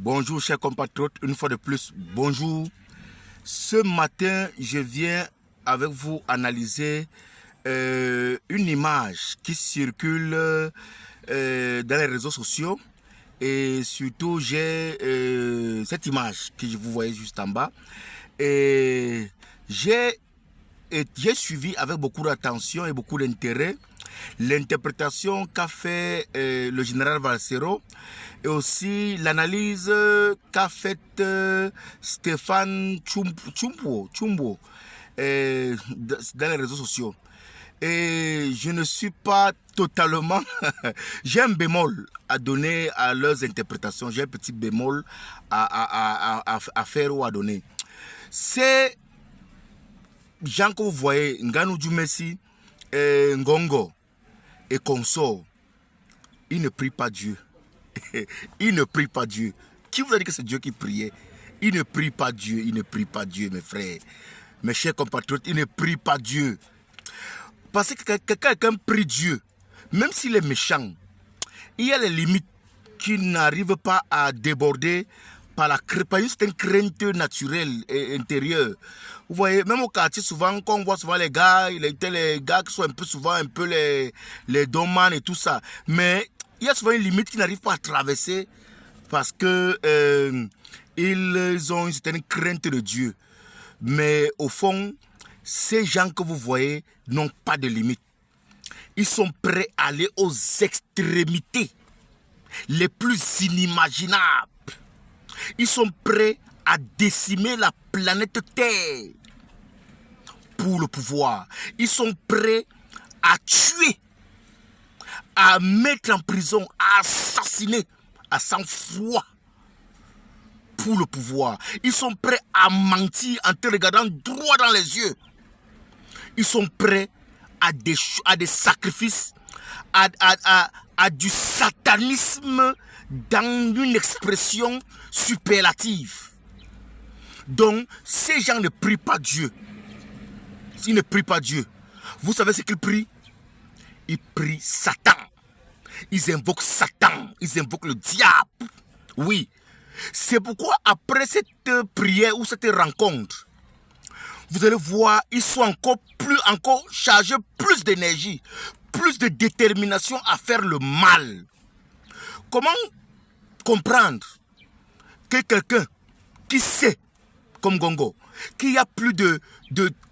Bonjour chers compatriotes, une fois de plus, bonjour. Ce matin, je viens avec vous analyser une image qui circule dans les réseaux sociaux. Et surtout, j'ai cette image que vous voyez juste en bas. Et j'ai suivi avec beaucoup d'attention et beaucoup d'intérêt l'interprétation qu'a fait le général Valsero et aussi l'analyse qu'a faite Stéphane Tchumbo dans les réseaux sociaux. Et je ne suis pas totalement... J'ai un bémol à donner à leurs interprétations. J'ai un petit bémol à faire ou à donner. Ces gens que vous voyez, Nganou Djoumessi, Ngongo et consorts, ils ne prient pas Dieu. Ils ne prient pas Dieu. Qui vous a dit que c'est Dieu qui priait? Ils ne prient pas Dieu. Ils ne prient pas Dieu, mes frères. Mes chers compatriotes, ils ne prient pas Dieu. Parce que quelqu'un prie Dieu, même s'il est méchant, il y a les limites qui n'arrivent pas à déborder par une certaine crainte naturelle et intérieure. Vous voyez, même au quartier, souvent, quand on voit souvent les gars qui sont un peu souvent les domans et tout ça. Mais il y a souvent une limite qui n'arrive pas à traverser parce que ils ont une certaine crainte de Dieu. Mais au fond, ces gens que vous voyez n'ont pas de limite. Ils sont prêts à aller aux extrémités les plus inimaginables. Ils sont prêts à décimer la planète Terre pour le pouvoir. Ils sont prêts à tuer, à mettre en prison, à assassiner à sang-froid pour le pouvoir. Ils sont prêts à mentir en te regardant droit dans les yeux. Ils sont prêts à des sacrifices, à du satanisme dans une expression superlative. Donc, ces gens ne prient pas Dieu. Ils ne prient pas Dieu. Vous savez ce qu'ils prient? Ils prient Satan. Ils invoquent Satan. Ils invoquent le diable. Oui. C'est pourquoi après cette prière ou cette rencontre, vous allez voir, ils sont encore chargés plus d'énergie, plus de détermination à faire le mal. Comment comprendre que quelqu'un qui sait, comme Gongo, qu'il y a plus de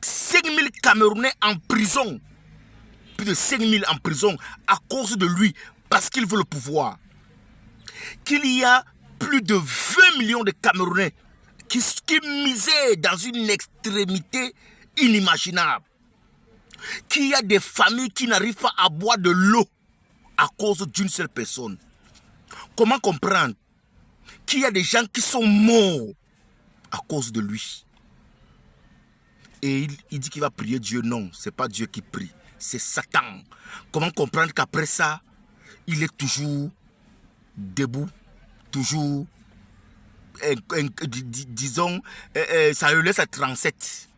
5000 Camerounais en prison, plus de 5000 en prison à cause de lui, parce qu'il veut le pouvoir, qu'il y a plus de 20 millions de Camerounais qui misaient dans une extrémité inimaginable, qu'il y a des familles qui n'arrivent pas à boire de l'eau à cause d'une seule personne. Comment comprendre qu'il y a des gens qui sont morts à cause de lui? Et il dit qu'il va prier Dieu. Non, ce n'est pas Dieu qui prie, c'est Satan. Comment comprendre qu'après ça, il est toujours debout, toujours, disons, ça le laisse à 37.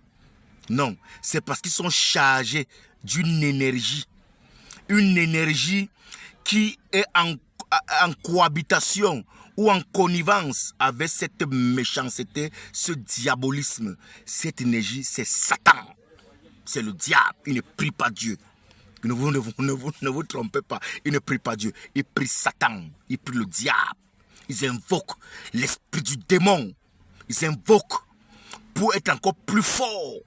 Non, c'est parce qu'ils sont chargés d'une énergie. Une énergie qui est en cohabitation ou en connivence avec cette méchanceté, ce diabolisme. Cette énergie, c'est Satan. C'est le diable. Il ne prie pas Dieu. Ne vous trompez pas. Il ne prie pas Dieu. Il prie Satan. Il prie le diable. Ils invoquent l'esprit du démon. Ils invoquent pour être encore plus fort,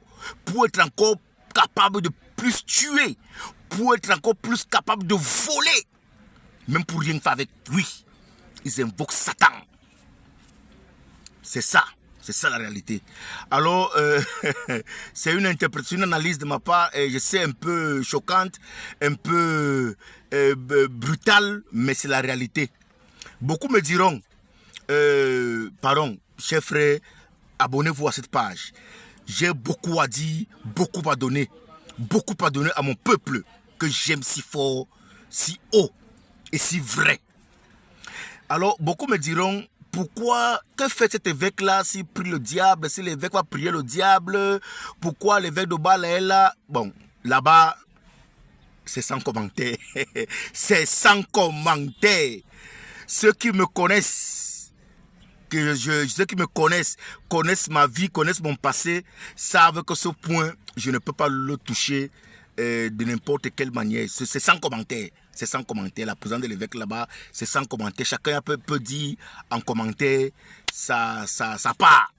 pour être encore capable de plus tuer, pour être encore plus capable de voler, même pour rien faire avec lui. Ils invoquent Satan. C'est ça la réalité. Alors, c'est une interprétation, une analyse de ma part, et je sais, un peu choquante, un peu brutale, mais c'est la réalité. Beaucoup me diront, pardon, chers frères, abonnez-vous à cette page. J'ai beaucoup à dire, beaucoup à donner à mon peuple que j'aime si fort, si haut et si vrai. Alors, beaucoup me diront, pourquoi, que fait cet évêque-là s'il prie le diable, si l'évêque va prier le diable, pourquoi l'évêque de Bâle est là? Bon, là-bas, c'est sans commentaire. C'est sans commentaire. Ceux qui me connaissent ceux qui me connaissent ma vie, connaissent mon passé, savent que ce point, je ne peux pas le toucher de n'importe quelle manière. C'est sans commentaire. C'est sans commentaire. La présence de l'évêque là-bas, c'est sans commentaire. Chacun peut dire en commentaire ça part.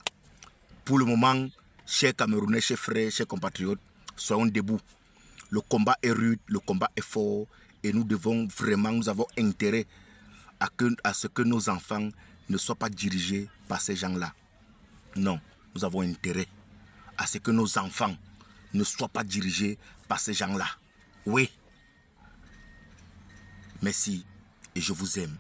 Pour le moment, chers Camerounais, chers frères, chers compatriotes, soyons debout. Le combat est rude, le combat est fort et nous avons intérêt à ce que nos enfants ne soient pas dirigés par ces gens-là. Non, nous avons intérêt à ce que nos enfants ne soient pas dirigés par ces gens-là. Oui. Merci et je vous aime.